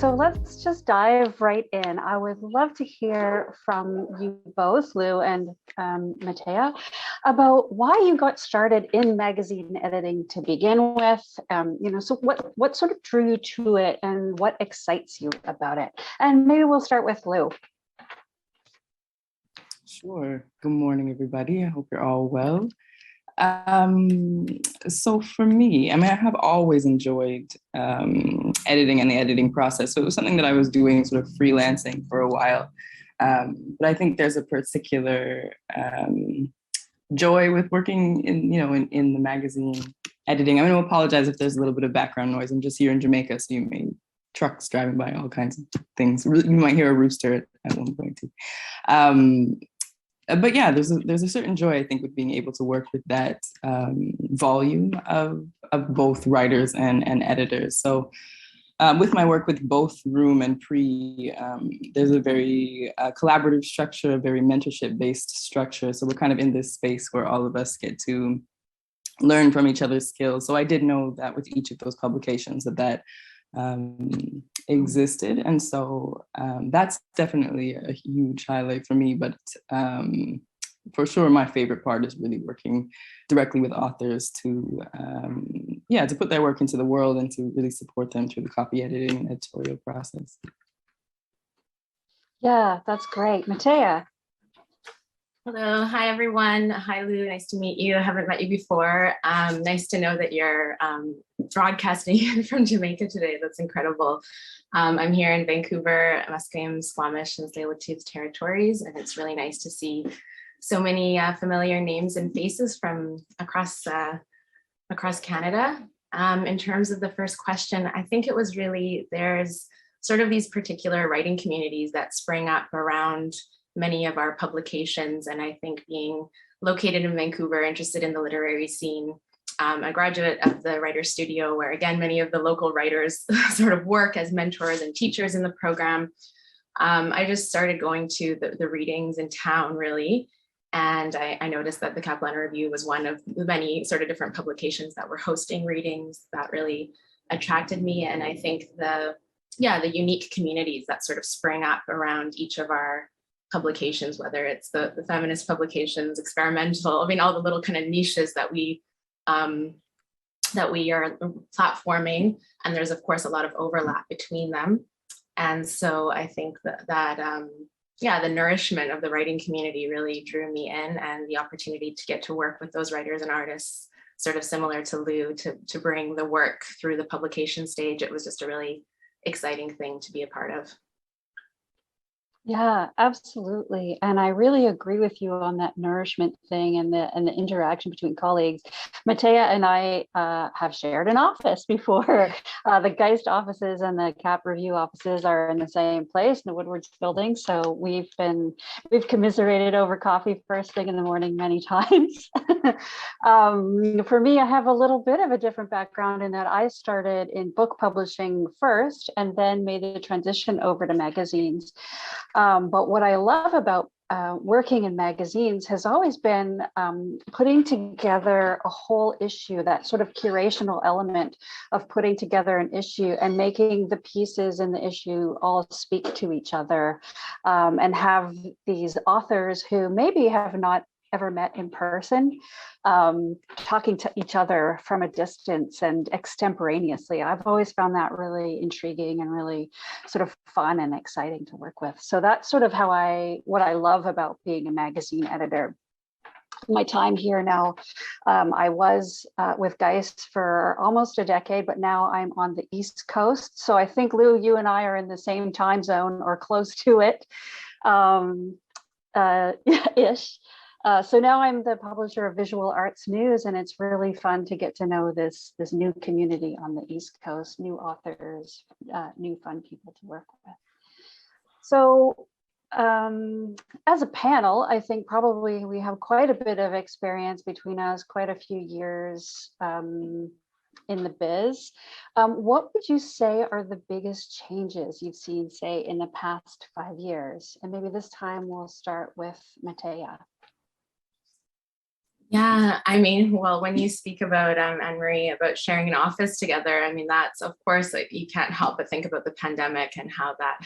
so let's just dive right in. I would love to hear from you both, Lou and Matea, about why you got started in magazine editing to begin with. So what sort of drew you to it and what excites you about it? And maybe we'll start with Lou. Sure. Good morning, everybody. I hope you're all well. So for me, I have always enjoyed editing and the editing process. So it was something that I was doing sort of freelancing for a while. But I think there's a particular joy with working in the magazine editing. I'm going to apologize if there's a little bit of background noise. I'm just here in Jamaica, so you may trucks driving by, all kinds of things. You might hear a rooster at one point too. But yeah, there's a certain joy, I think, with being able to work with that volume of both writers and editors. So with my work with both Room and PREE, there's a very collaborative structure, a very mentorship-based structure. So we're kind of in this space where all of us get to learn from each other's skills. So I did know that with each of those publications that existed. And so that's definitely a huge highlight for me. But for sure, my favorite part is really working directly with authors to put their work into the world and to really support them through the copy editing and editorial process. Yeah, that's great. Matea. Hello, hi everyone. Hi Lou, nice to meet you. I haven't met you before. Nice to know that you're broadcasting from Jamaica today. That's incredible. I'm here in Vancouver, Musqueam, Squamish, and Tsleil-Waututh territories, and it's really nice to see so many familiar names and faces from across Canada. In terms of the first question, I think it was really, there's sort of these particular writing communities that spring up around many of our publications. And I think being located in Vancouver, interested in the literary scene, a graduate of the Writers Studio, where again, many of the local writers sort of work as mentors and teachers in the program. I just started going to the readings in town, really. And I noticed that the Capilano Review was one of the many sort of different publications that were hosting readings that really attracted me. And I think the unique communities that sort of sprang up around each of our publications, whether it's the feminist publications, experimental, all the little kind of niches that we are platforming. And there's of course a lot of overlap between them. And so I think that the nourishment of the writing community really drew me in, and the opportunity to get to work with those writers and artists, sort of similar to Lou, to bring the work through the publication stage. It was just a really exciting thing to be a part of. Yeah, absolutely. And I really agree with you on that nourishment thing and the interaction between colleagues. Matea and I have shared an office before. The Geist offices and the Cap Review offices are in the same place in the Woodwards building. So we've commiserated over coffee first thing in the morning many times. For me, I have a little bit of a different background in that I started in book publishing first and then made the transition over to magazines. But what I love about working in magazines has always been putting together a whole issue, that sort of curational element of putting together an issue and making the pieces in the issue all speak to each other, and have these authors who maybe have not ever met in person, talking to each other from a distance and extemporaneously. I've always found that really intriguing and really sort of fun and exciting to work with. So that's sort of what I love about being a magazine editor. My time here now, I was with Geist for almost a decade, but now I'm on the East Coast. So I think, Lou, you and I are in the same time zone or close to it, ish. So now I'm the publisher of Visual Arts News, and it's really fun to get to know this new community on the East Coast, new authors, new fun people to work with. So as a panel, I think probably we have quite a bit of experience between us, quite a few years in the biz. What would you say are the biggest changes you've seen, say, in the past 5 years? And maybe this time we'll start with Matea. Yeah, I mean, well, when you speak about AnnMarie, about sharing an office together, I mean, that's of course, like, you can't help but think about the pandemic and how that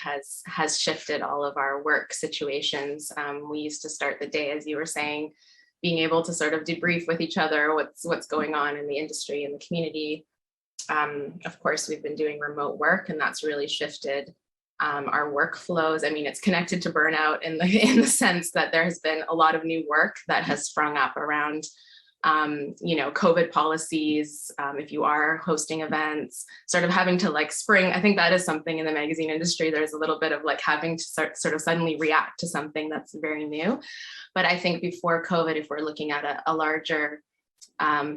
has shifted all of our work situations. We used to start the day, as you were saying, being able to sort of debrief with each other what's going on in the industry and the community. Of course, we've been doing remote work, and that's really shifted our workflows. I mean, it's connected to burnout in the sense that there has been a lot of new work that has sprung up around, COVID policies. If you are hosting events, sort of having to like spring. I think that is something in the magazine industry. There's a little bit of like having to sort of suddenly react to something that's very new. But I think before COVID, if we're looking at a larger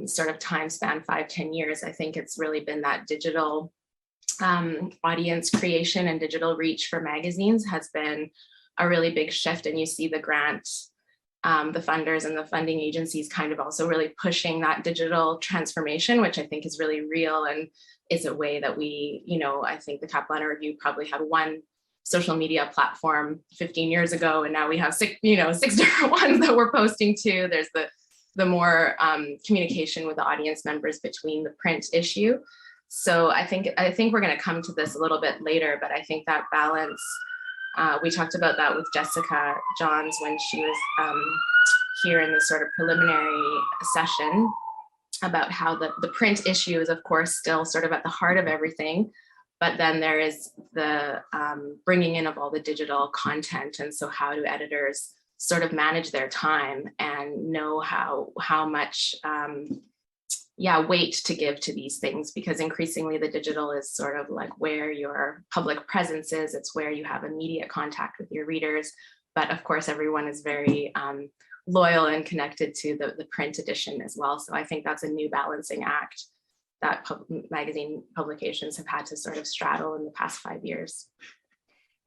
sort of time span, 5-10 years, I think it's really been that digital audience creation and digital reach for magazines has been a really big shift. And you see the grant, the funders and the funding agencies kind of also really pushing that digital transformation, which I think is really real and is a way that we, I think the Capilano Review probably had one social media platform 15 years ago, and now we have six different ones that we're posting to. There's the more communication with the audience members between the print issue. So I think we're going to come to this a little bit later, but I think that balance, we talked about that with Jessica Johns when she was here in the sort of preliminary session about how the print issue is, of course, still sort of at the heart of everything, but then there is the bringing in of all the digital content. And so how do editors sort of manage their time and know how much weight to give to these things, because increasingly the digital is sort of like where your public presence is. It's where you have immediate contact with your readers. But of course, everyone is very loyal and connected to the print edition as well. So I think that's a new balancing act that magazine publications have had to sort of straddle in the past 5 years.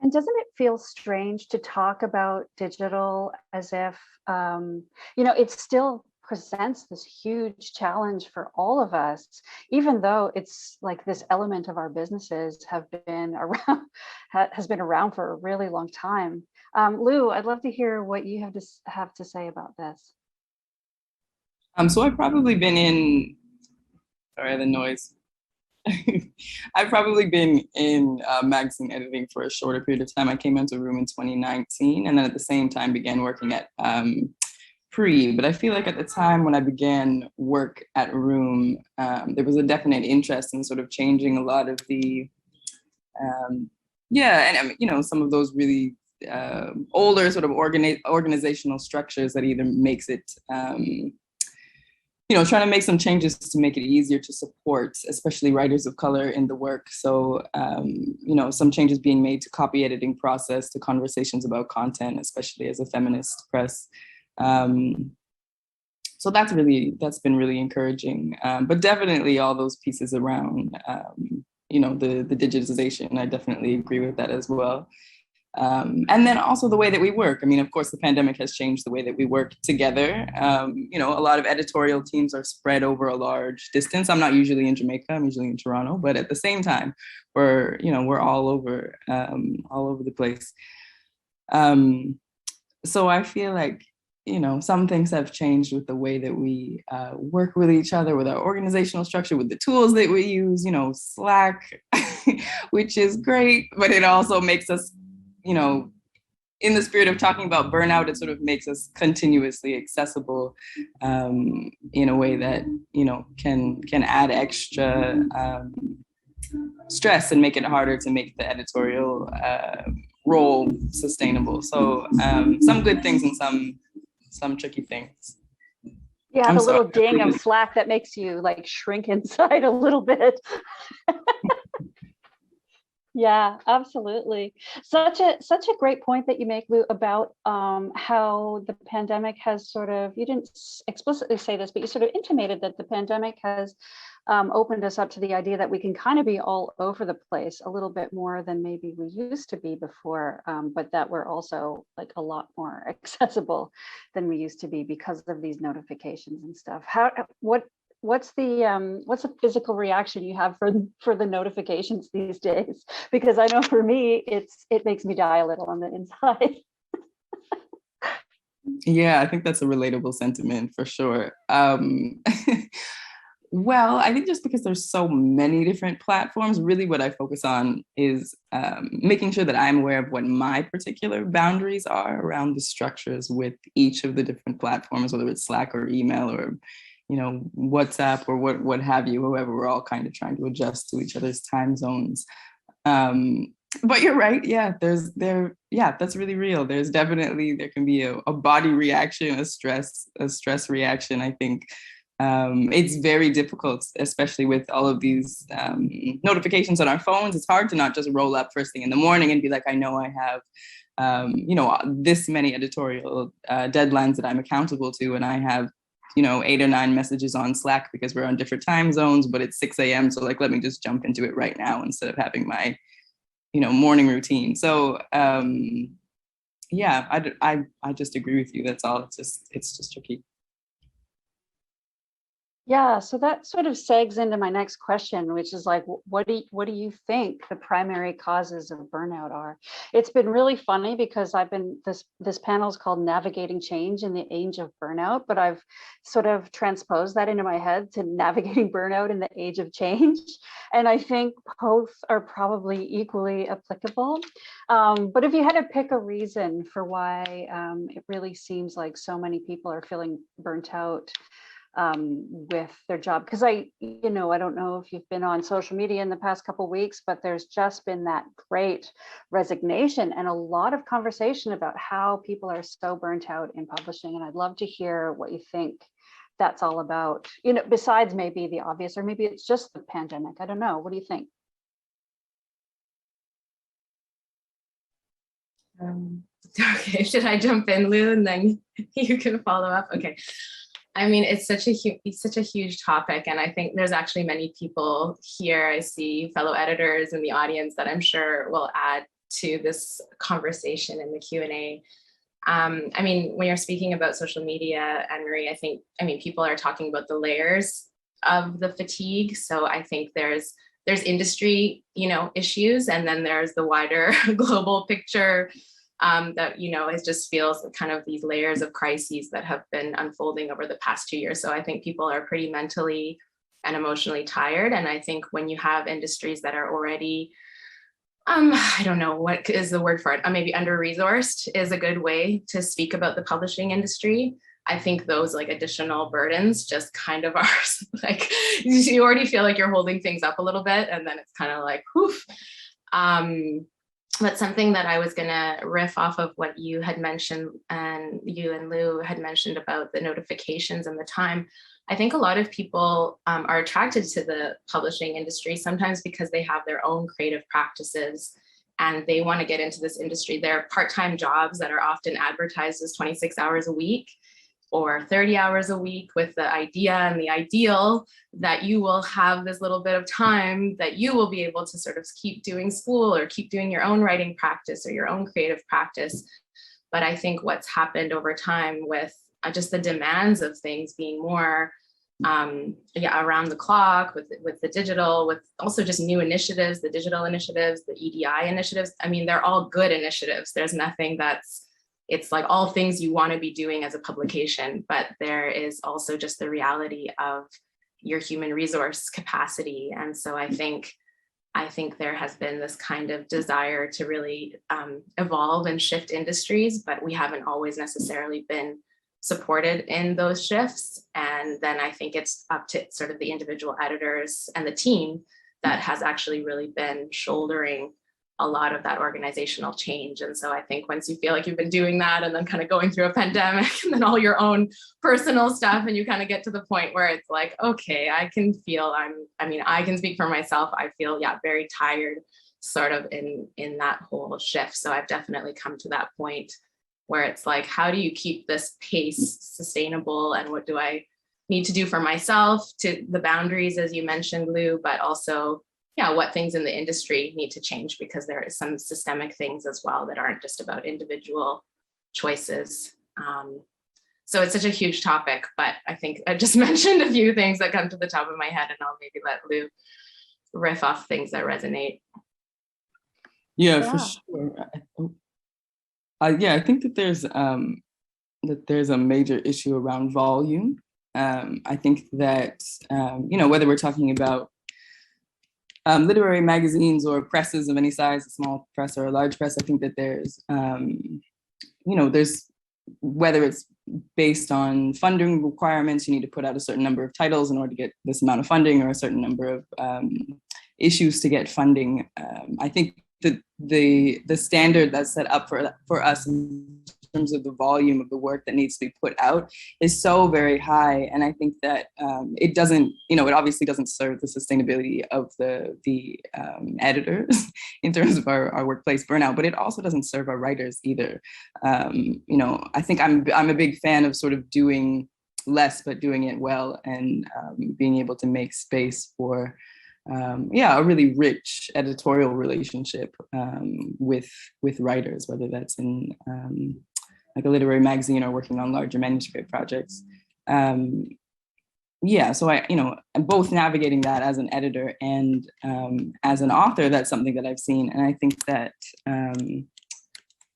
And doesn't it feel strange to talk about digital as if, it still presents this huge challenge for all of us, even though it's like this element of our businesses has been around for a really long time. Lou, I'd love to hear what you have to say about this. So I've probably been in, sorry, the noise. I've probably been in magazine editing for a shorter period of time. I came into Room in 2019, and then at the same time began working at PREE. But I feel like at the time when I began work at Room, there was a definite interest in sort of changing a lot of the, some of those really older sort of organizational structures that either makes it, trying to make some changes to make it easier to support, especially writers of color in the work. So, some changes being made to copy editing process, to conversations about content, especially as a feminist press. So that's been really encouraging. But definitely all those pieces around, the digitization, I definitely agree with that as well. And then also the way that we work. I mean, of course, the pandemic has changed the way that we work together. A lot of editorial teams are spread over a large distance. I'm not usually in Jamaica, I'm usually in Toronto, but at the same time, we're all over the place. So I feel like, some things have changed with the way that we work with each other, with our organizational structure, with the tools that we use, Slack, which is great, but it also makes us, in the spirit of talking about burnout, it sort of makes us continuously accessible in a way that, can add extra stress and make it harder to make the editorial role sustainable. So some good things and some tricky things. Yeah, the little ding of Slack that makes you like shrink inside a little bit. Yeah, absolutely. Such a great point that you make, Lou, about how the pandemic has sort of, you didn't explicitly say this, but you sort of intimated that the pandemic has opened us up to the idea that we can kind of be all over the place a little bit more than maybe we used to be before, but that we're also like a lot more accessible than we used to be because of these notifications and stuff. What's the physical reaction you have for the notifications these days? Because I know for me, it makes me die a little on the inside. Yeah, I think that's a relatable sentiment for sure. Well, I think just because there's so many different platforms, really what I focus on is making sure that I'm aware of what my particular boundaries are around the structures with each of the different platforms, whether it's Slack or email or, WhatsApp or what have you, however, we're all kind of trying to adjust to each other's time zones. But you're right. Yeah, that's really real. There can be a body reaction, a stress reaction. I think it's very difficult, especially with all of these notifications on our phones. It's hard to not just roll up first thing in the morning and be like, I know I have, this many editorial deadlines that I'm accountable to, and I have 8 or 9 messages on Slack because we're on different time zones, but it's 6 a.m. So like, let me just jump into it right now instead of having my morning routine. So yeah, I just agree with you. That's all. It's just tricky. Yeah, so that sort of segs into my next question, which is like, what do you think the primary causes of burnout are? It's been really funny because this panel is called Navigating Change in the Age of Burnout, but I've sort of transposed that into my head to Navigating Burnout in the Age of Change. And I think both are probably equally applicable. But if you had to pick a reason for why it really seems like so many people are feeling burnt out with their job, because I don't know if you've been on social media in the past couple of weeks, but there's just been that great resignation and a lot of conversation about how people are so burnt out in publishing. And I'd love to hear what you think that's all about, besides maybe the obvious, or maybe it's just the pandemic. I don't know. What do you think? Okay, should I jump in, Lou, and then you can follow up? Okay. I mean, it's such a huge topic, and I think there's actually many people here. I see fellow editors in the audience that I'm sure will add to this conversation in the Q&A. I mean, when you're speaking about social media, AnnMarie, people are talking about the layers of the fatigue. So I think there's industry, issues, and then there's the wider global picture. That it just feels kind of these layers of crises that have been unfolding over the past 2 years. So I think people are pretty mentally and emotionally tired. And I think when you have industries that are already, I don't know what is the word for it, maybe under-resourced is a good way to speak about the publishing industry. I think those like additional burdens just kind of are like, you already feel like you're holding things up a little bit, and then it's kind of like, poof. But something that I was going to riff off of what you had mentioned, and you and Lou had mentioned about the notifications and the time. I think a lot of people are attracted to the publishing industry, sometimes because they have their own creative practices and they want to get into this industry. There are part-time jobs that are often advertised as 26 hours a week or 30 hours a week, with the idea and the ideal that you will have this little bit of time that you will be able to sort of keep doing school or keep doing your own writing practice or your own creative practice. But I think what's happened over time with just the demands of things being more around the clock, with the digital, with also just new initiatives, the digital initiatives, the EDI initiatives. I mean, they're all good initiatives. There's nothing it's like all things you want to be doing as a publication, but there is also just the reality of your human resource capacity. And so I think there has been this kind of desire to really evolve and shift industries, but we haven't always necessarily been supported in those shifts. And then I think it's up to sort of the individual editors and the team that has actually really been shouldering a lot of that organizational change. And so I think once you feel like you've been doing that and then kind of going through a pandemic and then all your own personal stuff, and you kind of get to the point where it's like, okay, I can feel I can speak for myself. I feel, very tired sort of in that whole shift. So I've definitely come to that point where it's like, how do you keep this pace sustainable? And what do I need to do for myself, to the boundaries, as you mentioned, Lou, but also what things in the industry need to change, because there is some systemic things as well that aren't just about individual choices. So it's such a huge topic, but I think I just mentioned a few things that come to the top of my head, and I'll maybe let Lou riff off things that resonate. Yeah, for sure. I think that there's that there's a major issue around volume. I think that, whether we're talking about literary magazines or presses of any size, a small press or a large press, I think that there's, there's, whether it's based on funding requirements, you need to put out a certain number of titles in order to get this amount of funding, or a certain number of issues to get funding. I think that the standard that's set up for us in terms of the volume of the work that needs to be put out is so very high. And I think that it doesn't, it obviously doesn't serve the sustainability of the editors in terms of our workplace burnout, but it also doesn't serve our writers either. I think I'm a big fan of sort of doing less, but doing it well, and being able to make space for a really rich editorial relationship with writers, whether that's in like a literary magazine or working on larger manuscript projects. So I'm both navigating that as an editor and as an author. That's something that I've seen, and I think that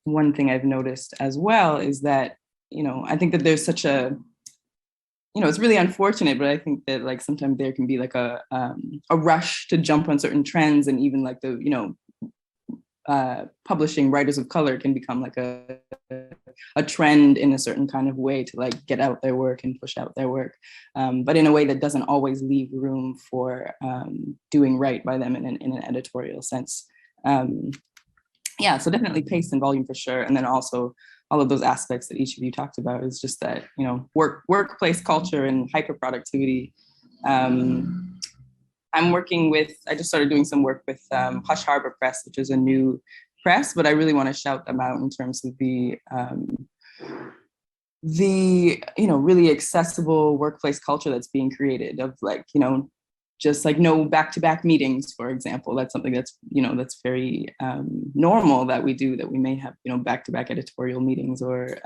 one thing I've noticed as well is that I think that there's such a it's really unfortunate, but I think that like sometimes there can be like a rush to jump on certain trends, and even like the publishing writers of color can become like a trend in a certain kind of way to like get out their work and push out their work, but in a way that doesn't always leave room for doing right by them in an editorial sense. So definitely pace and volume for sure, and then also all of those aspects that each of you talked about is just that, workplace culture and hyper productivity. I just started doing some work with Hush Harbor Press, which is a new press, but I really want to shout them out in terms of the really accessible workplace culture that's being created, of like, just like no back-to-back meetings, for example. That's something that's, that's very normal that we do, that we may have, back-to-back editorial meetings or,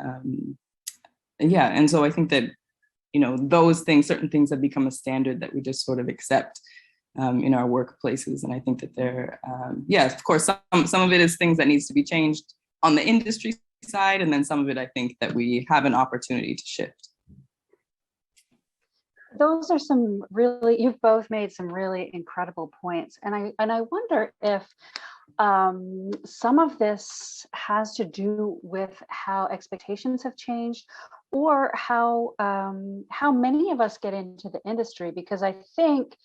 and so I think that, those things, certain things have become a standard that we just sort of accept in our workplaces. And I think that they're, of course, some of it is things that needs to be changed on the industry side, and then some of it, I think that we have an opportunity to shift. Those are you've both made some really incredible points. And I wonder if some of this has to do with how expectations have changed, or how many of us get into the industry, because I think,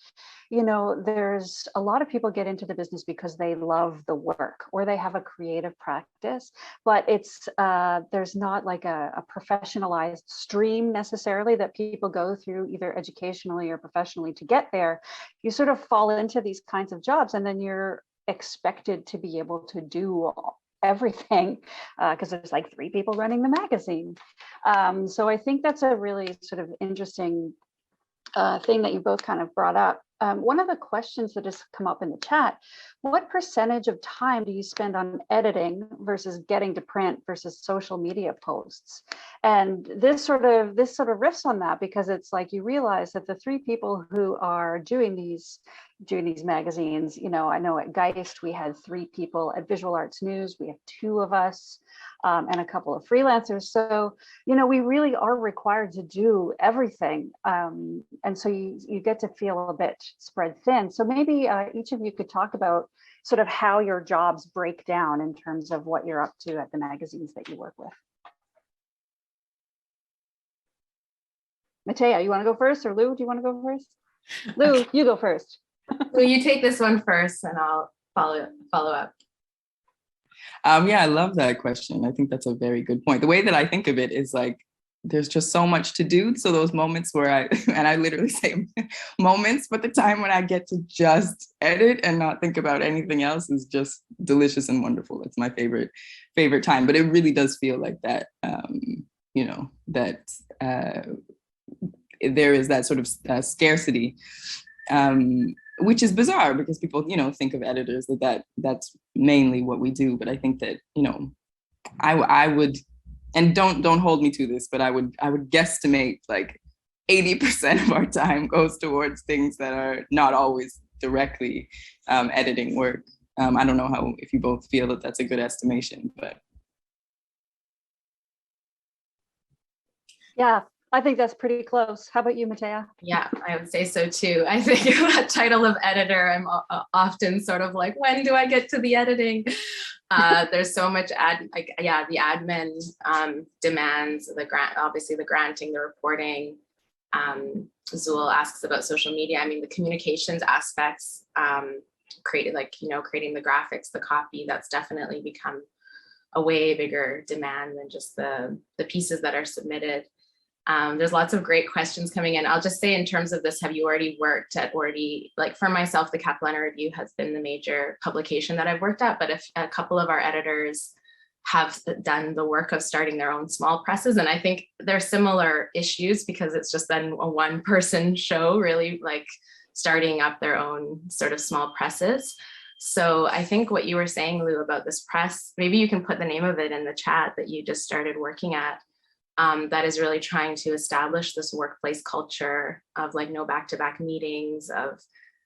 there's a lot of people get into the business because they love the work or they have a creative practice, but it's there's not like a professionalized stream necessarily that people go through either educationally or professionally to get there. You sort of fall into these kinds of jobs, and then you're expected to be able to do everything because there's like 3 people running the magazine. So I think that's a really sort of interesting thing that you both kind of brought up. One of the questions that has come up in the chat: what percentage of time do you spend on editing versus getting to print versus social media posts? And this sort of riffs on that, because it's like you realize that the 3 people who are doing these magazines, I know at Geist we had 3 people, at Visual Arts News we have 2 of us, and a couple of freelancers. So, we really are required to do everything. And so you get to feel a bit spread thin. So maybe each of you could talk about sort of how your jobs break down in terms of what you're up to at the magazines that you work with. Matea, you want to go first, or Lou, do you want to go first? Lou, you go first. Lou, you take this one first, and I'll follow up. I love that question. I think that's a very good point. The way that I think of it is like, there's just so much to do. So those moments where I literally say moments, but the time when I get to just edit and not think about anything else is just delicious and wonderful. It's my favorite time. But it really does feel like that, there is that sort of scarcity, which is bizarre, because people, think of editors that's mainly what we do. But I think that, I would, and don't hold me to this, but I would guesstimate like 80% of our time goes towards things that are not always directly editing work. I don't know if you both feel that that's a good estimation, but. Yeah, I think that's pretty close. How about you, Matea? Yeah, I would say so too. I think that title of editor, I'm often sort of like, when do I get to the editing? There's so much the admin demands, the grant, obviously the granting, the reporting. Zool asks about social media. I mean, the communications aspects, creating the graphics, the copy, that's definitely become a way bigger demand than just the pieces that are submitted. There's lots of great questions coming in. I'll just say, in terms of this, have you already worked at, like for myself, the Capilano Review has been the major publication that I've worked at, but if a couple of our editors have done the work of starting their own small presses. And I think they're similar issues, because it's just then a one person show, really, like starting up their own sort of small presses. So I think what you were saying, Lou, about this press, maybe you can put the name of it in the chat, that you just started working at. That is really trying to establish this workplace culture of like no back-to-back meetings, of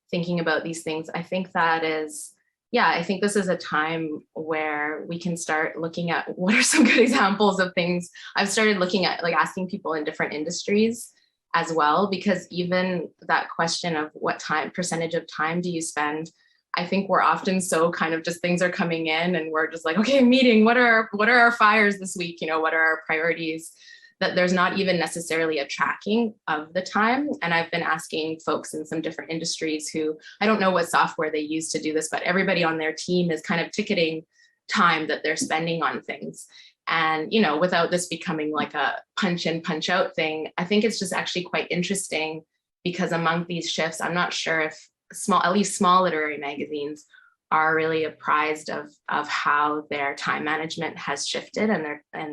thinking about these things. I think that is, I think this is a time where we can start looking at what are some good examples of things. I've started looking at, like, asking people in different industries as well, because even that question of what percentage of time do you spend, I think we're often so kind of just, things are coming in and we're just like, okay, meeting, what are our fires this week? What are our priorities? That there's not even necessarily a tracking of the time. And I've been asking folks in some different industries who, I don't know what software they use to do this, but everybody on their team is kind of ticketing time that they're spending on things. And, without this becoming like a punch in, punch out thing, I think it's just actually quite interesting, because among these shifts, I'm not sure if at least small literary magazines are really apprised of how their time management has shifted and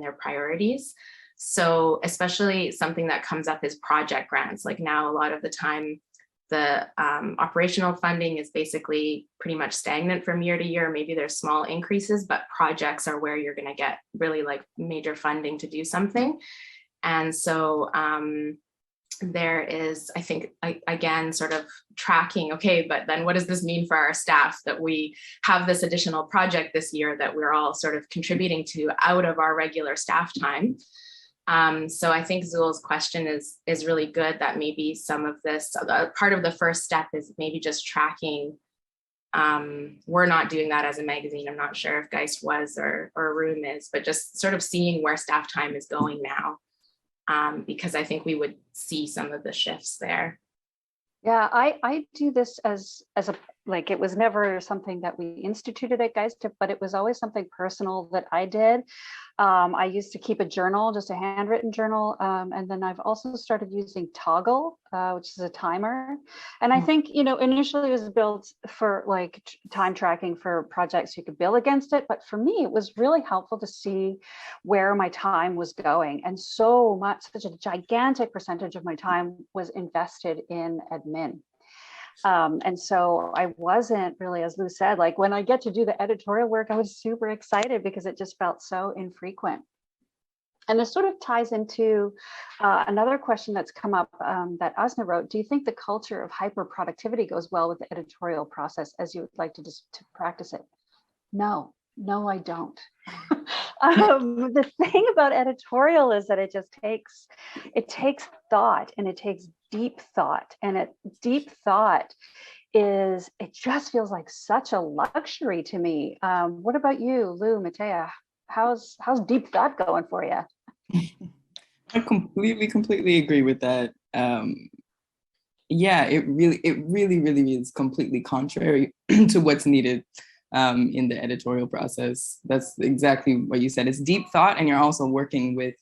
their priorities. So especially something that comes up is project grants. Like now, a lot of the time, the operational funding is basically pretty much stagnant from year to year. Maybe there's small increases, but projects are where you're going to get really like major funding to do something. And so there is, I think, again, sort of tracking, okay, but then what does this mean for our staff, that we have this additional project this year that we're all sort of contributing to out of our regular staff time. So I think Zool's question is really good, that maybe some of this, part of the first step is maybe just tracking. We're not doing that as a magazine. I'm not sure if Geist was or Room is, but just sort of seeing where staff time is going now. Because I think we would see some of the shifts there. Yeah, I do this as a, like, it was never something that we instituted at Geist, but it was always something personal that I did. I used to keep a journal, just a handwritten journal. And then I've also started using Toggle, which is a timer. And I think, initially it was built for like time tracking for projects you could bill against it. But for me, it was really helpful to see where my time was going. And such a gigantic percentage of my time was invested in admin. And so I wasn't really, as Lou said, like when I get to do the editorial work, I was super excited because it just felt so infrequent. And this sort of ties into another question that's come up that Asna wrote. Do you think the culture of hyper productivity goes well with the editorial process as you would like to practice it? No, I don't. The thing about editorial is that it takes thought, and it takes deep thought, and deep thought it just feels like such a luxury to me. What about you, Lou, Matea? How's deep thought going for you? I completely agree with that. Yeah, it really is completely contrary to what's needed in the editorial process. That's exactly what you said. It's deep thought, and you're also working with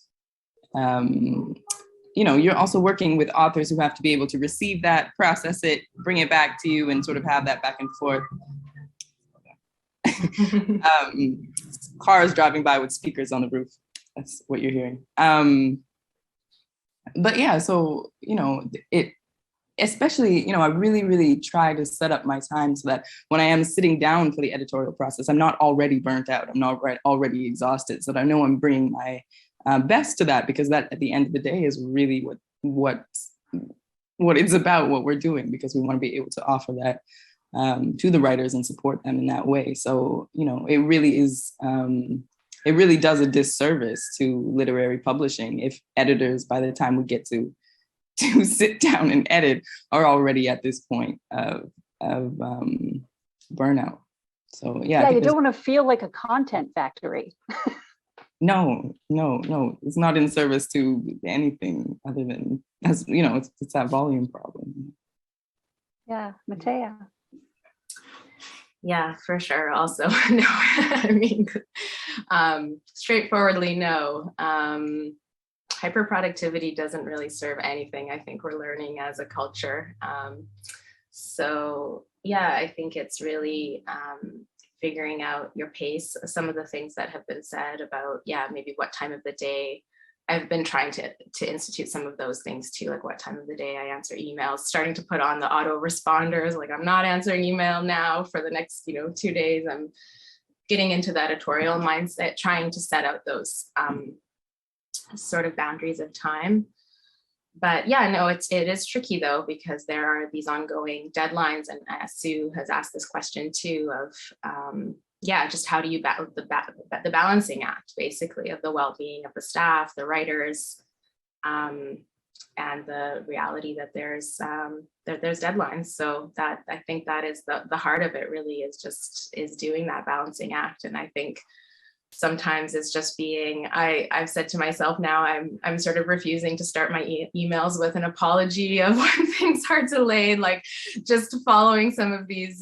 you're also working with authors who have to be able to receive that, process it, bring it back to you, and sort of have that back and forth. Cars driving by with speakers on the roof. That's what you're hearing. But yeah, so, it, especially, I really try to set up my time so that when I am sitting down for the editorial process, I'm not already burnt out. I'm not already exhausted, so that I know I'm bringing my best to that, because that at the end of the day is really what it's about, what we're doing, because we want to be able to offer that to the writers and support them in that way. So, it really is it really does a disservice to literary publishing if editors, by the time we get to sit down and edit, are already at this point of burnout. So yeah, you don't want to feel like a content factory. No, it's not in service to anything other than, as you know, it's that volume problem. Yeah, Matea. Yeah, for sure. Also, no, I mean, straightforwardly, no. Hyperproductivity doesn't really serve anything. I think we're learning as a culture. So yeah, I think it's really figuring out your pace. Some of the things that have been said about, yeah, maybe what time of the day. I've been trying to institute some of those things too, like what time of the day I answer emails, starting to put on the auto responders, like I'm not answering email now for the next, 2 days. I'm getting into the editorial mindset, trying to set out those sort of boundaries of time. But yeah, no, it is tricky though, because there are these ongoing deadlines, and Sue has asked this question too of, just how do you balance the balancing act, basically, of the well-being of the staff, the writers, and the reality that there's deadlines. So that, I think that is the heart of it, really, is doing that balancing act. And I think sometimes it's just being, I've said to myself now, I'm sort of refusing to start my emails with an apology of when things are delayed, like just following some of these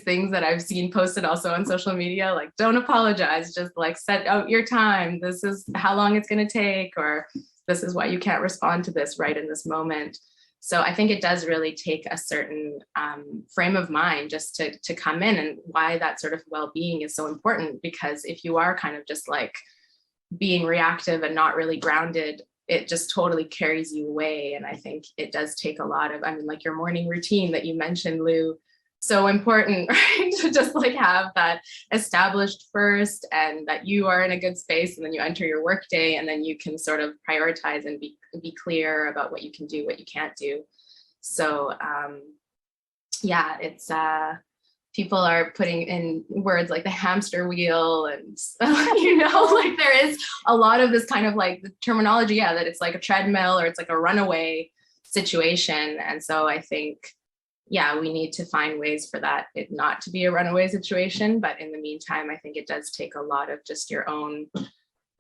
things that I've seen posted also on social media, like don't apologize, just like set out your time. This is how long it's going to take, or this is why you can't respond to this right in this moment. So I think it does really take a certain frame of mind just to come in, and why that sort of well-being is so important, because if you are kind of just like being reactive and not really grounded, it just totally carries you away. And I think it does take a lot of, like your morning routine that you mentioned, Lou, so important, right? To just like have that established first, and that you are in a good space, and then you enter your workday, and then you can sort of prioritize and be clear about what you can do, what you can't do. So it's people are putting in words like the hamster wheel, and like there is a lot of this kind of like the terminology, that it's like a treadmill or it's like a runaway situation. And so I think, we need to find ways for that it not to be a runaway situation. But in the meantime, I think it does take a lot of just your own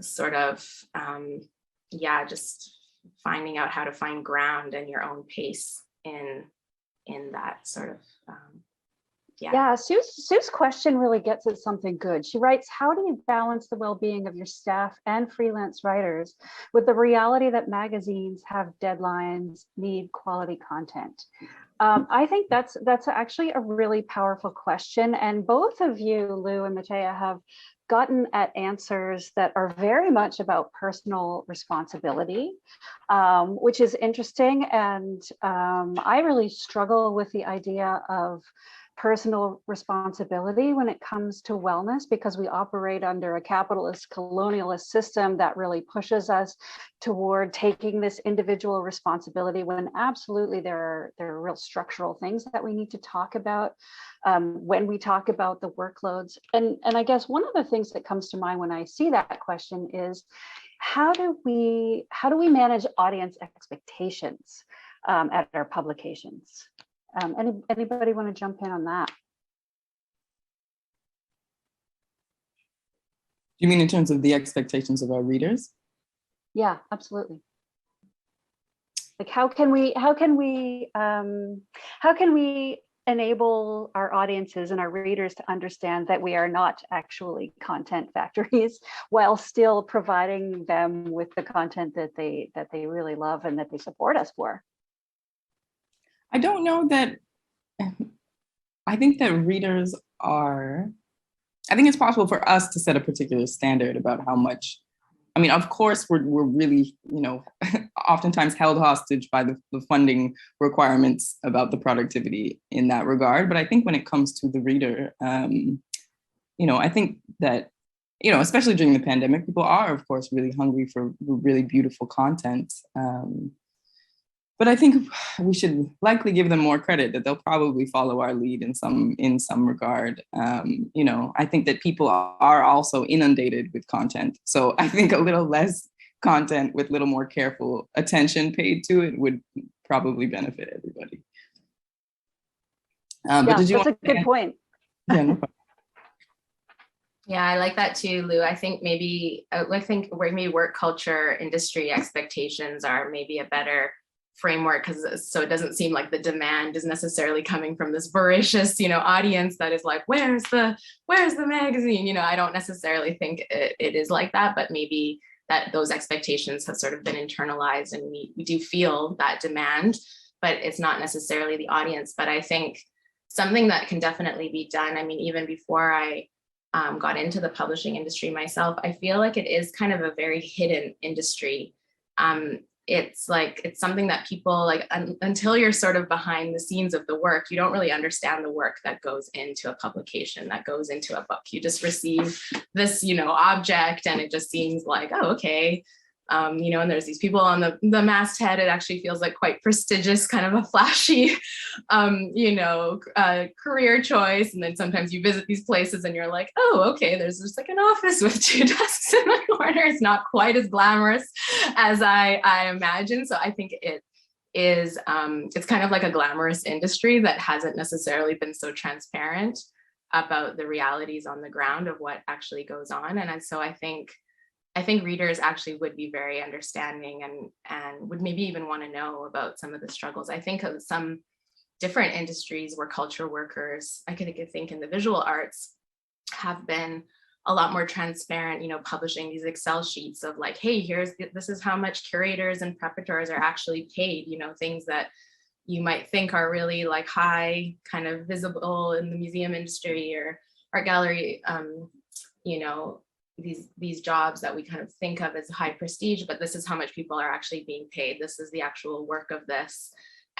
sort of, just finding out how to find ground and your own pace in that sort of, Sue's question really gets at something good. She writes, how do you balance the well-being of your staff and freelance writers with the reality that magazines have deadlines, need quality content? I think that's actually a really powerful question. And both of you, Lou and Matea, have gotten at answers that are very much about personal responsibility, which is interesting. And I really struggle with the idea of personal responsibility when it comes to wellness, because we operate under a capitalist colonialist system that really pushes us toward taking this individual responsibility, when absolutely there are real structural things that we need to talk about when we talk about the workloads. And I guess one of the things that comes to mind when I see that question is, how do we manage audience expectations at our publications? Anybody want to jump in on that? You mean in terms of the expectations of our readers? Yeah, absolutely. Like how can we enable our audiences and our readers to understand that we are not actually content factories, while still providing them with the content that they really love and that they support us for? I don't know that, I think that readers are, I think it's possible for us to set a particular standard about how much, of course, we're really, oftentimes held hostage by the funding requirements about the productivity in that regard. But I think when it comes to the reader, I think that, especially during the pandemic, people are, of course, really hungry for really beautiful content. But I think we should likely give them more credit that they'll probably follow our lead in some regard. I think that people are also inundated with content. So I think a little less content with a little more careful attention paid to it would probably benefit everybody. But did you that's a good point. Yeah, no problem. Yeah, I like that too, Lou. I think maybe work culture, industry expectations are maybe a better framework, because so it doesn't seem like the demand is necessarily coming from this voracious, audience that is like, where's the magazine? I don't necessarily think it is like that, but maybe that those expectations have sort of been internalized, and we do feel that demand, but it's not necessarily the audience. But I think something that can definitely be done, I mean, even before I got into the publishing industry myself, I feel like it is kind of a very hidden industry. It's something that people until you're sort of behind the scenes of the work, you don't really understand the work that goes into a publication, that goes into a book. You just receive this, object, and it just seems like, oh, okay. And there's these people on the masthead. It actually feels like quite prestigious, kind of a flashy, career choice. And then sometimes you visit these places and you're like, oh, okay, there's just like an office with 2 desks in the corner. It's not quite as glamorous as I imagine. So I think it is, it's kind of like a glamorous industry that hasn't necessarily been so transparent about the realities on the ground of what actually goes on. And so I think readers actually would be very understanding and would maybe even want to know about some of the struggles. I think of some different industries where culture workers, I could think in the visual arts, have been a lot more transparent, publishing these Excel sheets of like, hey, this is how much curators and preparators are actually paid, things that you might think are really like high kind of visible in the museum industry or art gallery, these jobs that we kind of think of as high prestige, but this is how much people are actually being paid. This is the actual work of this,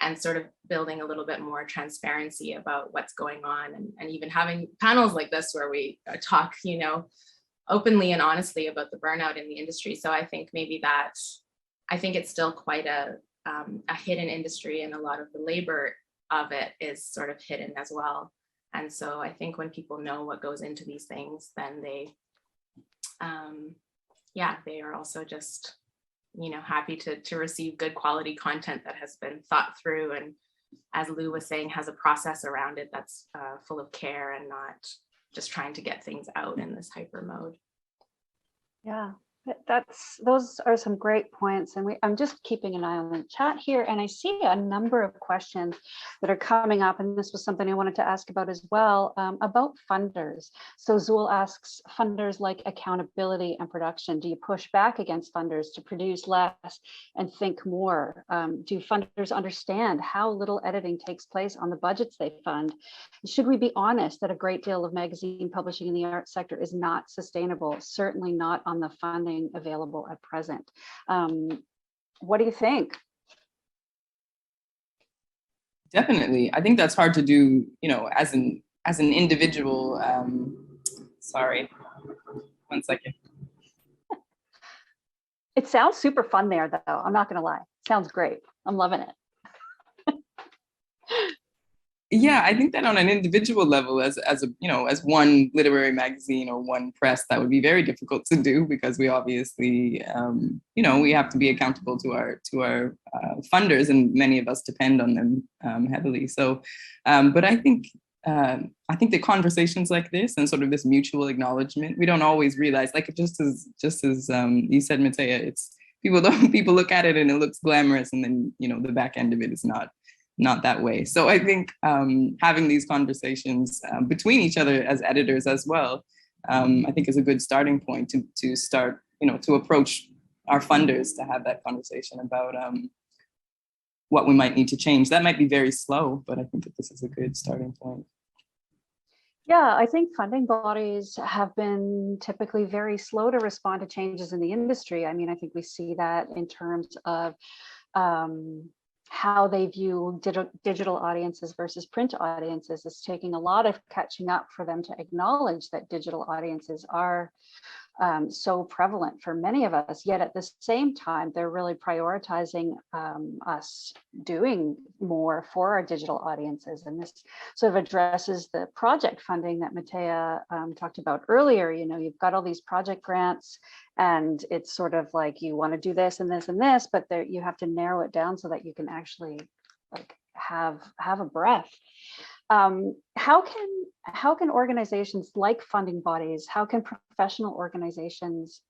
and sort of building a little bit more transparency about what's going on, and even having panels like this where we talk, openly and honestly about the burnout in the industry. So I think I think it's still quite a hidden industry, and a lot of the labor of it is sort of hidden as well. And so I think when people know what goes into these things, then they are also just, happy to receive good quality content that has been thought through, and as Lou was saying, has a process around it that's full of care and not just trying to get things out in this hyper mode. Yeah, those are some great points, and I'm just keeping an eye on the chat here, and I see a number of questions that are coming up, and this was something I wanted to ask about as well, about funders. So Zool asks, funders like accountability and production, do you push back against funders to produce less and think more? Do funders understand how little editing takes place on the budgets they fund? Should we be honest that a great deal of magazine publishing in the arts sector is not sustainable, certainly not on the funding available at present? What do you think? Definitely. I think that's hard to do, as an individual. Sorry, 1 second. It sounds super fun there, though. I'm not going to lie. Sounds great. I'm loving it. Yeah, I think that on an individual level, as one literary magazine or one press, that would be very difficult to do, because we obviously, we have to be accountable to our funders, and many of us depend on them heavily. So, but I think the conversations like this and sort of this mutual acknowledgement, we don't always realize, like just as you said, Matea, it's people look at it and it looks glamorous, and then the back end of it is not that way. So I think having these conversations between each other as editors as well, I think is a good starting point to start, to approach our funders to have that conversation about what we might need to change. That might be very slow, but I think that this is a good starting point. Yeah, I think funding bodies have been typically very slow to respond to changes in the industry. I mean, I think we see that in terms of how they view digital audiences versus print audiences. It's taking a lot of catching up for them to acknowledge that digital audiences are so prevalent for many of us, yet at the same time, they're really prioritizing us doing more for our digital audiences. And this sort of addresses the project funding that Matea talked about earlier. You know, you've got all these project grants, and it's sort of like you want to do this and this and this, but there you have to narrow it down so that you can actually like have a breath. How can organizations like funding bodies, how can professional organizations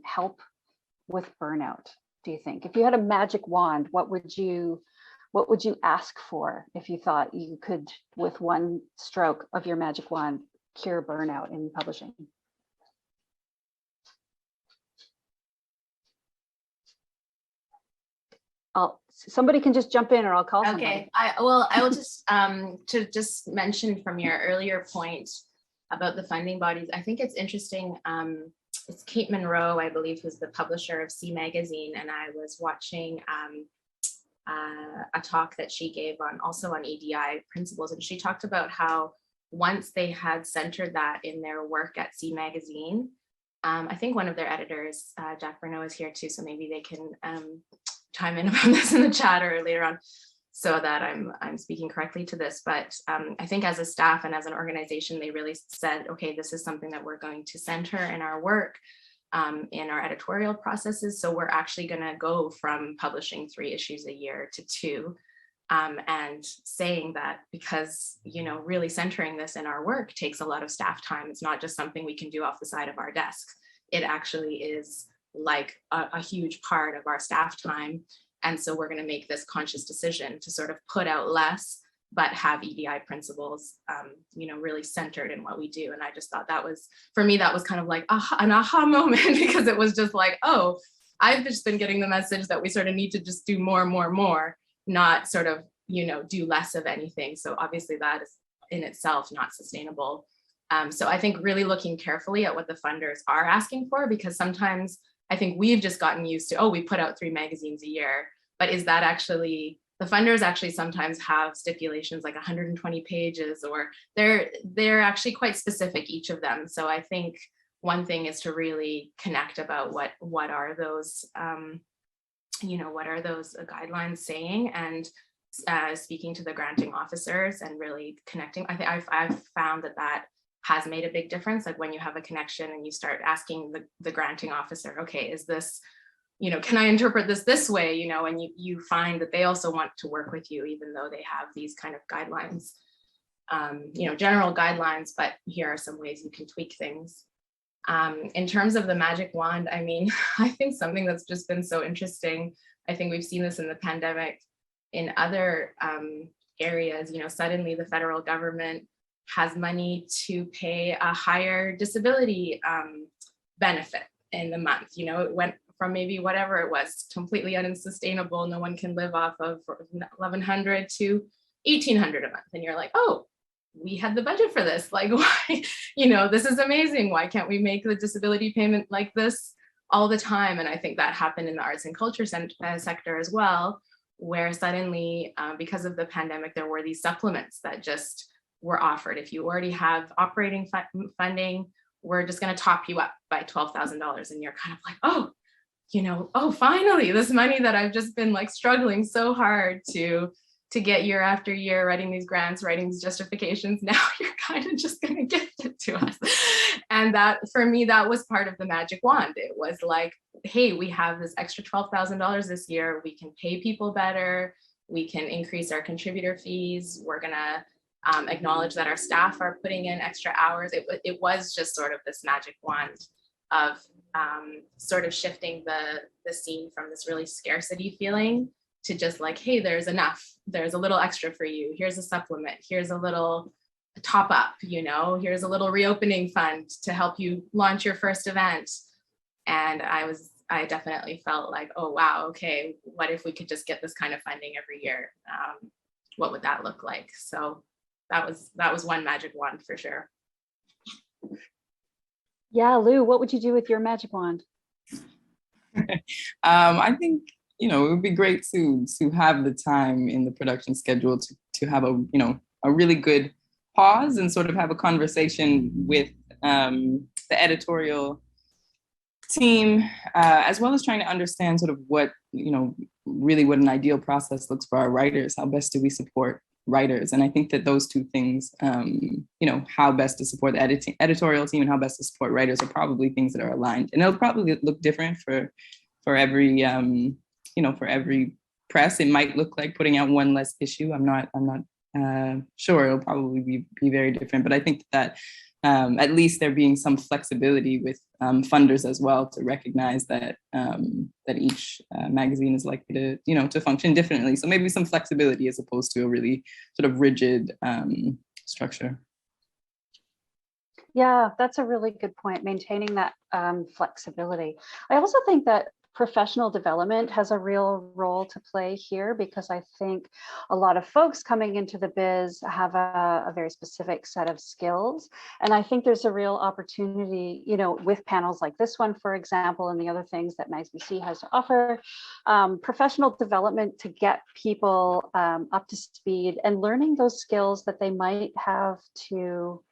help with burnout, do you think? If you had a magic wand, what would you ask for if you thought you could, with one stroke of your magic wand, cure burnout in publishing? Somebody can just jump in, or I'll call somebody. Okay, I will just to just mention from your earlier point about the funding bodies. I think it's interesting. It's Kate Monroe, I believe, who's the publisher of C Magazine, and I was watching a talk that she gave also on EDI principles, and she talked about how once they had centered that in their work at C Magazine, I think one of their editors, Jack Bernot, is here too, so maybe they can chime in about this in the chat or later on, so that I'm speaking correctly to this. But I think as a staff and as an organization, they really said, okay, this is something that we're going to center in our work, in our editorial processes. So we're actually going to go from publishing 3 issues a year to 2, and saying that because, you know, really centering this in our work takes a lot of staff time. It's not just something we can do off the side of our desks. It actually is like a huge part of our staff time. And so we're going to make this conscious decision to sort of put out less, but have EDI principles, you know, really centered in what we do. And I just thought that was, for me, that was kind of like an aha moment, because it was just like, oh, I've just been getting the message that we sort of need to just do more, not sort of, you know, do less of anything. So obviously that is in itself not sustainable. So I think really looking carefully at what the funders are asking for, because sometimes I think we've just gotten used to, oh, we put out 3 magazines a year, but is that actually, the funders actually sometimes have stipulations like 120 pages, or they're actually quite specific, each of them. So I think one thing is to really connect about what are those, you know, what are those guidelines saying, and speaking to the granting officers and really connecting. I think I've found that has made a big difference. Like when you have a connection and you start asking the granting officer, okay, is this, you know, can I interpret this way, you know, and you find that they also want to work with you, even though they have these kind of guidelines, you know, general guidelines, but here are some ways you can tweak things. In terms of the magic wand, I mean, I think something that's just been so interesting, I think we've seen this in the pandemic in other areas, you know, suddenly the federal government has money to pay a higher disability benefit in the month. You know, it went from maybe whatever it was, completely unsustainable, no one can live off of $1,100 to $1,800 a month. And you're like, oh, we had the budget for this. Like, why, you know, this is amazing. Why can't we make the disability payment like this all the time? And I think that happened in the arts and culture sector as well, where suddenly, because of the pandemic, there were these supplements that just were offered. If you already have operating funding, we're just going to top you up by $12,000. And you're kind of like, oh, you know, oh, finally, this money that I've just been like struggling so hard to get year after year, writing these grants, writing these justifications, now you're kind of just going to gift it to us. And that, for me, that was part of the magic wand. It was like, hey, we have this extra $12,000 this year. We can pay people better. We can increase our contributor fees. We're going to acknowledge that our staff are putting in extra hours. It was just sort of this magic wand of sort of shifting the scene from this really scarcity feeling to just like, hey, there's enough. There's a little extra for you. Here's a supplement. Here's a little top up, you know, here's a little reopening fund to help you launch your first event. And I definitely felt like, oh, wow, okay, what if we could just get this kind of funding every year? What would that look like? So that was one magic wand for sure. Yeah, Lou, what would you do with your magic wand? I think, you know, it would be great to have the time in the production schedule to have a really good pause and sort of have a conversation with the editorial team, as well as trying to understand sort of what, really what an ideal process looks for our writers. How best do we support writers? And I think that those two things, how best to support the editorial team and how best to support writers are probably things that are aligned. And it'll probably look different for every, for every press. It might look like putting out one less issue. I'm not sure. It'll probably be very different. But I think that at least there being some flexibility with funders as well to recognize that that each magazine is likely to to function differently. So maybe some flexibility as opposed to a really sort of rigid structure. Yeah, that's a really good point, maintaining that flexibility. I also think that professional development has a real role to play here, because I think a lot of folks coming into the biz have a very specific set of skills. And I think there's a real opportunity, with panels like this one, for example, and the other things that MagsBC has to offer, professional development to get people up to speed and learning those skills that they might have to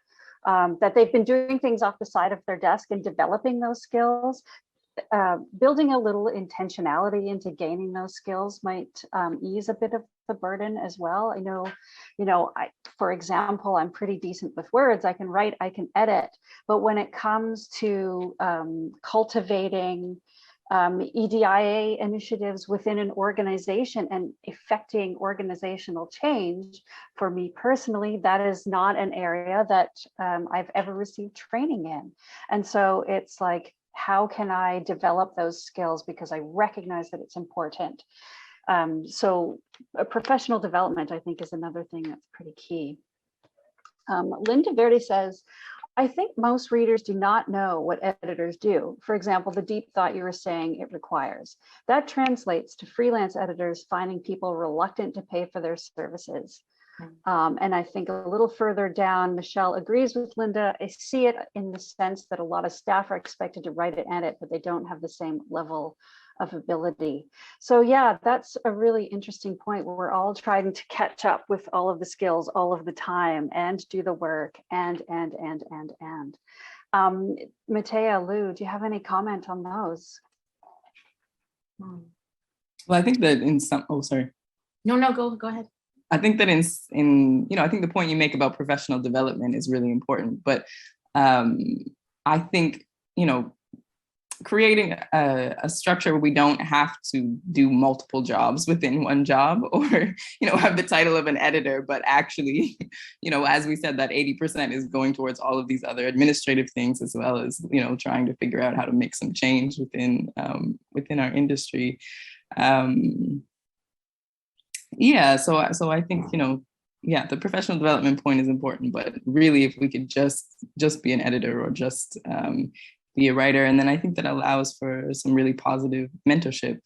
that they've been doing things off the side of their desk and developing those skills. Building a little intentionality into gaining those skills might ease a bit of the burden as well. I know, for example, I'm pretty decent with words. I can write, I can edit, but when it comes to cultivating EDIA initiatives within an organization and effecting organizational change, for me personally, that is not an area that I've ever received training in. And so it's like, how can I develop those skills, because I recognize that it's important. So professional development, I think, is another thing that's pretty key. Linda Verde says, I think most readers do not know what editors do. For example, the deep thought you were saying it requires. That translates to freelance editors finding people reluctant to pay for their services. And I think a little further down, Michelle agrees with Linda. I see it in the sense that a lot of staff are expected to write and edit, but they don't have the same level of ability. So yeah, that's a really interesting point where we're all trying to catch up with all of the skills all of the time and do the work and. Matea, Lou, do you have any comment on those? Well, I think that in some, sorry. No, go ahead. I think that in I think the point you make about professional development is really important, but I think, creating a structure where we don't have to do multiple jobs within one job, or, have the title of an editor, but actually, as we said, that 80% is going towards all of these other administrative things, as well as, trying to figure out how to make some change within our industry. So I think, the professional development point is important, but really if we could just be an editor or just be a writer, and then I think that allows for some really positive mentorship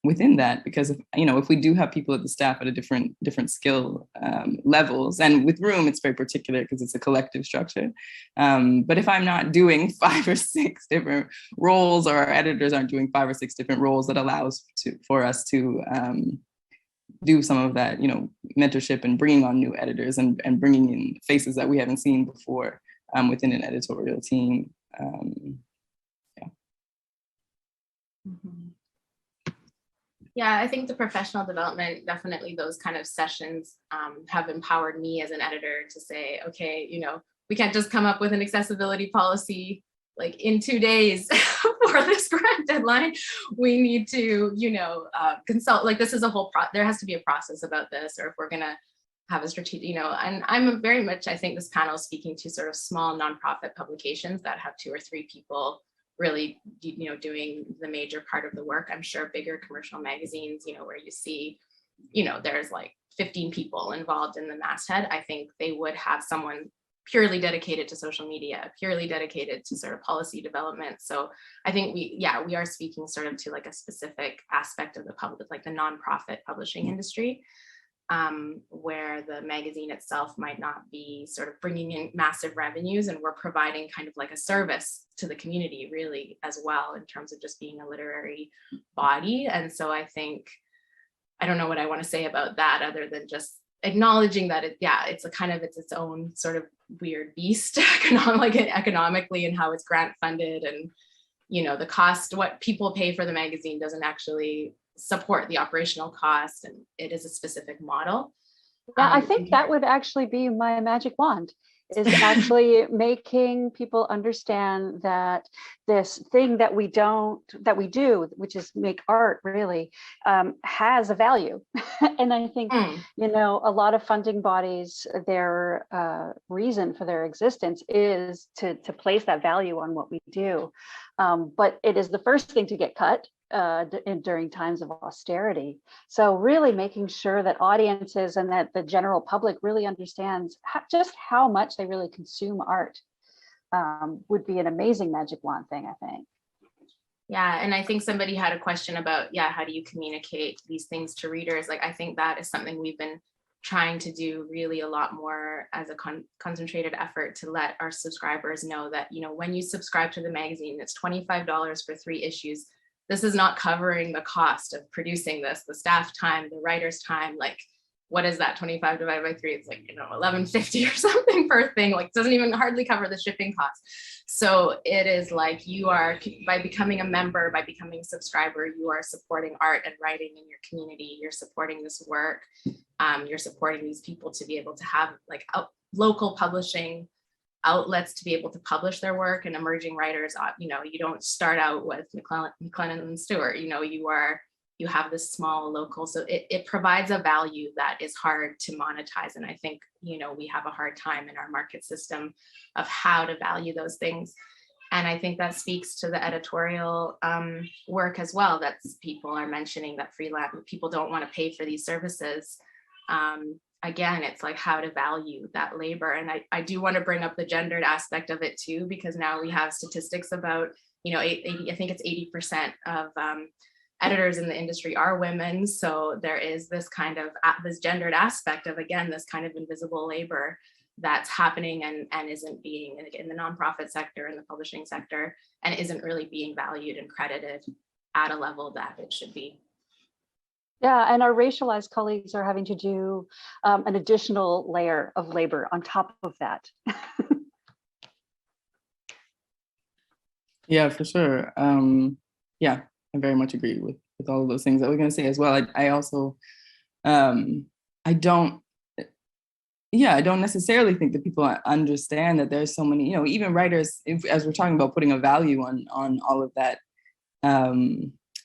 within that, because if we do have people at the staff at a different skill levels, and with Room it's very particular because it's a collective structure, but if I'm not doing 5 or 6 different roles, or our editors aren't doing 5 or 6 different roles, that allows for us to do some of that, mentorship and bringing on new editors and bringing in faces that we haven't seen before within an editorial team. Yeah, I think the professional development, definitely those kind of sessions have empowered me as an editor to say, okay, we can't just come up with an accessibility policy like in 2 days for this grant deadline. We need to, consult, like this is a whole there has to be a process about this, or if we're gonna have a strategic, and I'm very much, I think this panel is speaking to sort of small nonprofit publications that have 2 or 3 people really, doing the major part of the work. I'm sure bigger commercial magazines, where you see, there's like 15 people involved in the masthead, I think they would have someone purely dedicated to social media, purely dedicated to sort of policy development. So I think we are speaking sort of to like a specific aspect of the public, like the nonprofit publishing industry, where the magazine itself might not be sort of bringing in massive revenues, and we're providing kind of like a service to the community really as well, in terms of just being a literary body. And so I think, I don't know what I want to say about that other than just acknowledging that it's a kind of, it's its own sort of weird beast, like economically, and how it's grant funded, and the cost, what people pay for the magazine doesn't actually support the operational cost, and it is a specific model. Yeah, I think that would actually be my magic wand, is actually making people understand that this thing that we do, which is make art, really has a value. And I think, a lot of funding bodies, their reason for their existence is to place that value on what we do. But it is the first thing to get cut during times of austerity. So really making sure that audiences and that the general public really understands just how much they really consume art would be an amazing magic wand thing, I think. Yeah, and I think somebody had a question about, how do you communicate these things to readers? Like, I think that is something we've been trying to do really a lot more as a concentrated effort to let our subscribers know that, when you subscribe to the magazine, it's $25 for 3 issues. This is not covering the cost of producing this, the staff time, the writer's time. Like, what is that? 25 divided by 3? It's like, $11.50 or something per thing. Like, doesn't even hardly cover the shipping costs. So it is like, you are, by becoming a member, by becoming a subscriber, you are supporting art and writing in your community. You're supporting this work. You're supporting these people to be able to have like local publishing outlets to be able to publish their work, and emerging writers, you don't start out with McLennan and Stewart, you have this small local, so it provides a value that is hard to monetize. And I think, we have a hard time in our market system of how to value those things. And I think that speaks to the editorial work as well, that people are mentioning that freelance people don't want to pay for these services. Again, it's like how to value that labor. And I do want to bring up the gendered aspect of it too, because now we have statistics about, I think it's 80% of editors in the industry are women. So there is this kind of this gendered aspect of, again, this kind of invisible labor that's happening and isn't being in the nonprofit sector and the publishing sector, and isn't really being valued and credited at a level that it should be. Yeah, and our racialized colleagues are having to do an additional layer of labor on top of that. Yeah, for sure. I very much agree with all of those things that we're going to say as well. I also, I don't necessarily think that people understand that there's so many, even writers, as we're talking about putting a value on all of that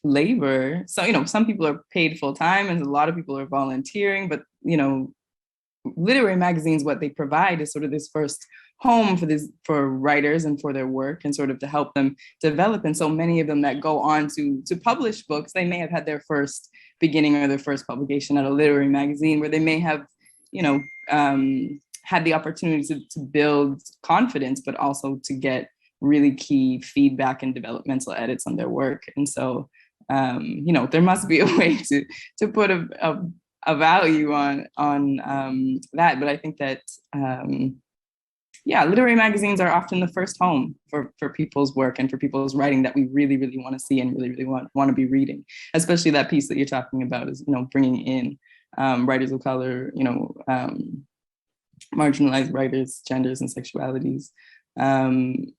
labor. So, some people are paid full time and a lot of people are volunteering, but, literary magazines, what they provide is sort of this first home for writers and for their work, and sort of to help them develop. And so many of them that go on to publish books, they may have had their first beginning or their first publication at a literary magazine, where they may have, had the opportunity to build confidence, but also to get really key feedback and developmental edits on their work. And so, there must be a way to put a value on that. But I think that, literary magazines are often the first home for people's work and for people's writing that we really, really want to see and really, really want to be reading. Especially that piece that you're talking about is, bringing in writers of color, marginalized writers, genders, and sexualities. It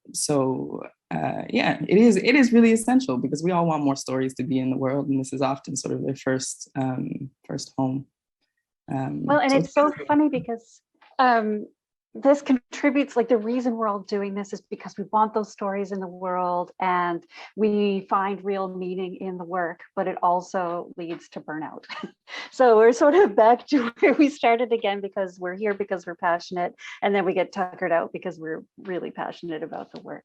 is really essential, because we all want more stories to be in the world, and this is often sort of their first home. It's so funny because this contributes, like, the reason we're all doing this is because we want those stories in the world and we find real meaning in the work, but it also leads to burnout. So we're sort of back to where we started again, because we're here because we're passionate, and then we get tuckered out because we're really passionate about the work.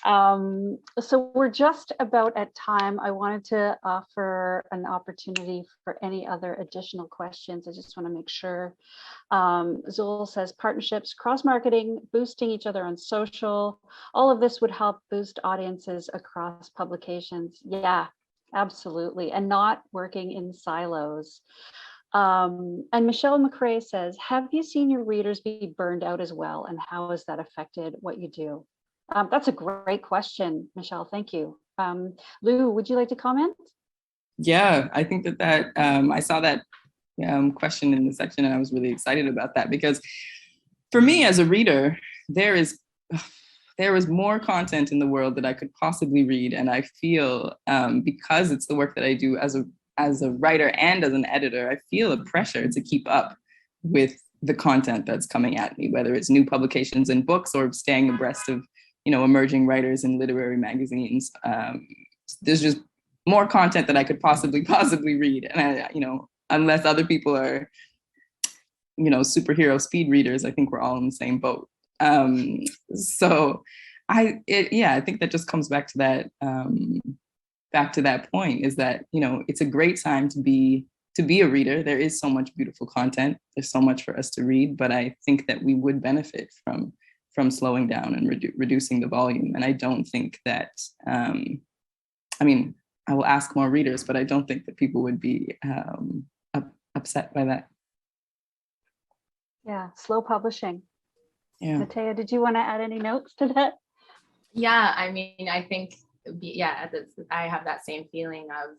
So we're just about at time. I wanted to offer an opportunity for any other additional questions. I just want to make sure. Zul says partnerships, cross-marketing, boosting each other on social, all of this would help boost audiences across publications. Yeah, absolutely. And not working in silos. And Michelle McRae says, have you seen your readers be burned out as well? And how has that affected what you do? That's a great question, Michelle. Thank you. Lou, would you like to comment? Yeah, I think that I saw that question in the section, and I was really excited about that, because for me as a reader, there there is more content in the world that I could possibly read. And I feel, because it's the work that I do as a writer and as an editor, I feel a pressure to keep up with the content that's coming at me, whether it's new publications in books or staying abreast of, emerging writers in literary magazines. There's just more content that I could possibly read. And unless other people are, superhero speed readers, I think we're all in the same boat. So I think that just comes back to that point, is that, it's a great time to be a reader. There is so much beautiful content. There's so much for us to read, but I think that we would benefit from slowing down and reducing the volume. And I don't think that, I will ask more readers, but I don't think that people would be upset by that. Yeah, slow publishing. Yeah. Matea, did you want to add any notes to that? Yeah, I think, I have that same feeling of,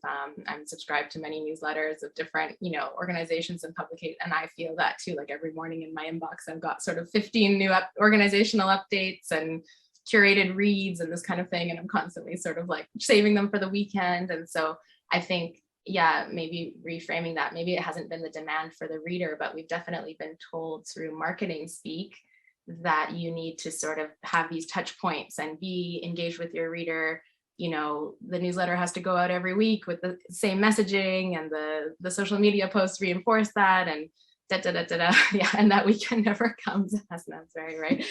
I'm subscribed to many newsletters of different, organizations and publications, and I feel that too. Like every morning in my inbox, I've got sort of 15 new organizational updates and curated reads and this kind of thing, and I'm constantly sort of like saving them for the weekend. And so I think, maybe reframing that, maybe it hasn't been the demand for the reader, but we've definitely been told through marketing speak that you need to sort of have these touch points and be engaged with your reader. The newsletter has to go out every week with the same messaging, and the social media posts reinforce that, and yeah, and that weekend never comes. That's very right.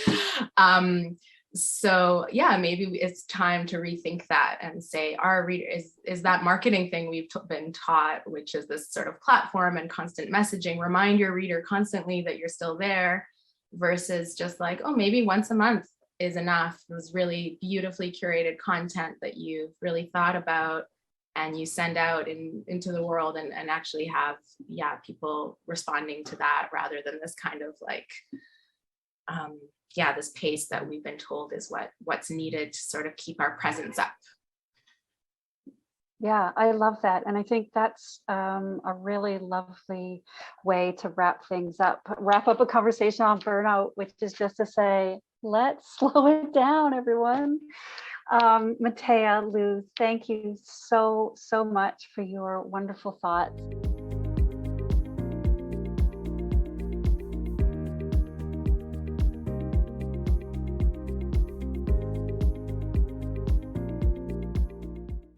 So maybe it's time to rethink that and say, our reader is that marketing thing we've been taught, which is this sort of platform and constant messaging, remind your reader constantly that you're still there, versus just like, oh, maybe once a month is enough. It was really beautifully curated content that you've really thought about, and you send out into the world and actually have, people responding to that, rather than this kind of like, this pace that we've been told is what's needed to sort of keep our presence up. Yeah, I love that. And I think that's a really lovely way to wrap up a conversation on burnout, which is just to say, let's slow it down, everyone. Matea, Lou, thank you so much for your wonderful thoughts.